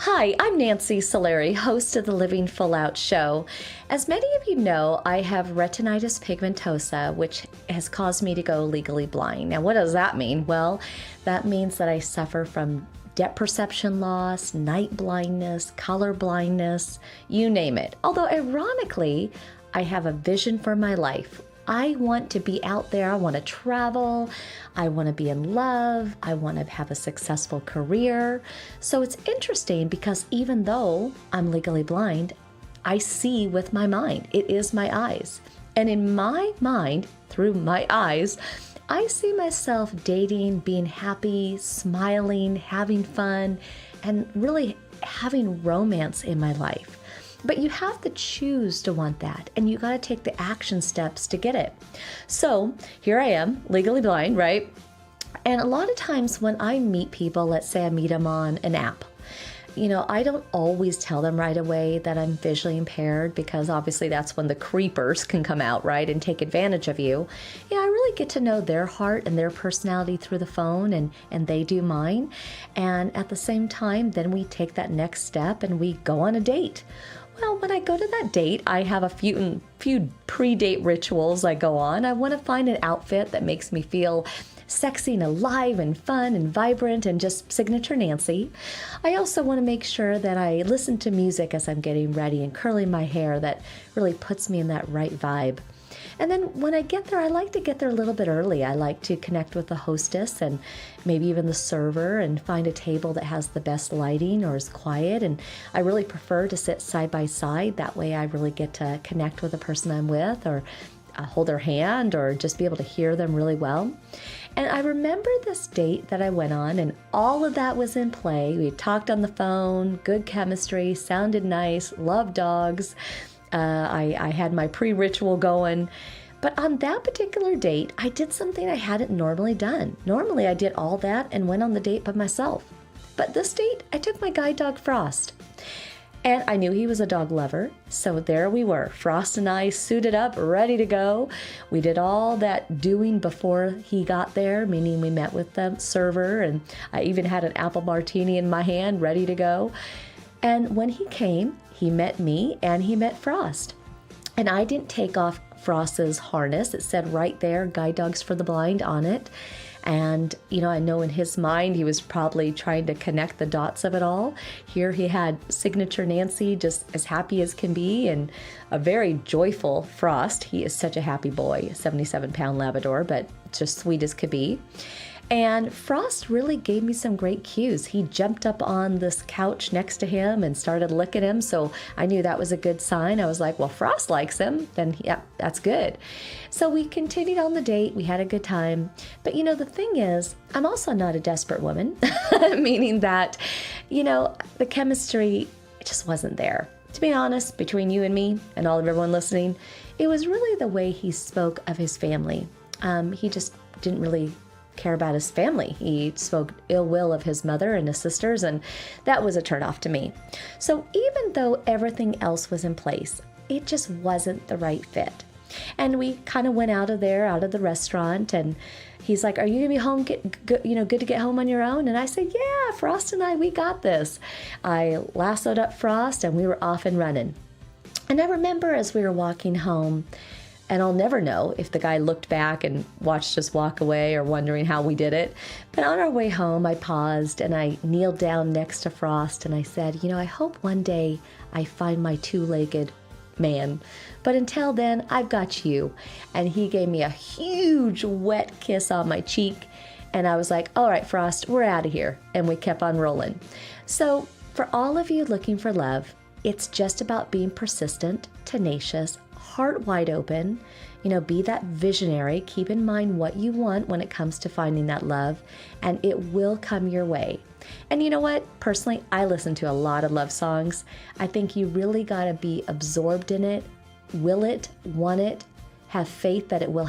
Hi, I'm Nancy Solari, host of the Living Full Out Show. As many of you know, I have retinitis pigmentosa, which has caused me to go legally blind. Now, what does that mean? Well, that means that I suffer from depth perception loss, night blindness, color blindness, you name it. Although, ironically, I have a vision for my life. I want to be out there. I want to travel. I want to be in love. I want to have a successful career. So it's interesting because even though I'm legally blind, I see with my mind. It is my eyes. And in my mind, through my eyes, I see myself dating, being happy, smiling, having fun, and really having romance in my life. But you have to choose to want that, and you got to take the action steps to get it. So here I am, legally blind, right? And a lot of times when I meet people, let's say I meet them on an app, I don't always tell them right away that I'm visually impaired because obviously that's when the creepers can come out, right, and take advantage of you. I really get to know their heart and their personality through the phone and they do mine. And at the same time, then we take that next step and we go on a date. Well, when I go to that date, I have a few pre-date rituals I go on. I want to find an outfit that makes me feel sexy and alive and fun and vibrant and just signature Nancy. I also want to make sure that I listen to music as I'm getting ready and curling my hair that really puts me in that right vibe. And then when I get there, I like to get there a little bit early. I like to connect with the hostess and maybe even the server and find a table that has the best lighting or is quiet. And I really prefer to sit side by side. That way I really get to connect with the person I'm with or hold their hand or just be able to hear them really well. And I remember this date that I went on and all of that was in play. We talked on the phone, good chemistry, sounded nice, loved dogs. I had my pre-ritual going. But on that particular date, I did something I hadn't normally done. Normally, I did all that and went on the date by myself. But this date, I took my guide dog, Frost. And I knew he was a dog lover, so there we were, Frost and I suited up, ready to go. We did all that doing before he got there, meaning we met with the server, and I even had an apple martini in my hand, ready to go. And when he came, he met me and he met Frost. And I didn't take off Frost's harness. It said right there, Guide Dogs for the Blind on it. And, I know in his mind, he was probably trying to connect the dots of it all. Here he had signature Nancy, just as happy as can be, and a very joyful Frost. He is such a happy boy, a 77-pound Labrador, but just sweet as could be. And Frost really gave me some great cues. He jumped up on this couch next to him and started licking him, so I knew that was a good sign. I was like, well, Frost likes him, then yeah, that's good. So we continued on the date. We had a good time. But the thing is, I'm also not a desperate woman, meaning that, the chemistry just wasn't there. To be honest, between you and me and all of everyone listening, it was really the way he spoke of his family. He just didn't really care about his family. He spoke ill will of his mother and his sisters, and that was a turnoff to me. So even though everything else was in place, it just wasn't the right fit. And we kind of went out of the restaurant, and he's like, "Are you gonna be home? Good to get home on your own?" And I said, "Yeah, Frost and I, we got this." I lassoed up Frost, and we were off and running. And I remember as we were walking home, and I'll never know if the guy looked back and watched us walk away or wondering how we did it. But on our way home, I paused and I kneeled down next to Frost and I said, I hope one day I find my two-legged man. But until then, I've got you. And he gave me a huge wet kiss on my cheek. And I was like, all right, Frost, we're out of here. And we kept on rolling. So for all of you looking for love, it's just about being persistent, tenacious, heart wide open, be that visionary, keep in mind what you want when it comes to finding that love, and it will come your way. And you know what? Personally, I listen to a lot of love songs. I think you really got to be absorbed in it, will it, want it, have faith that it will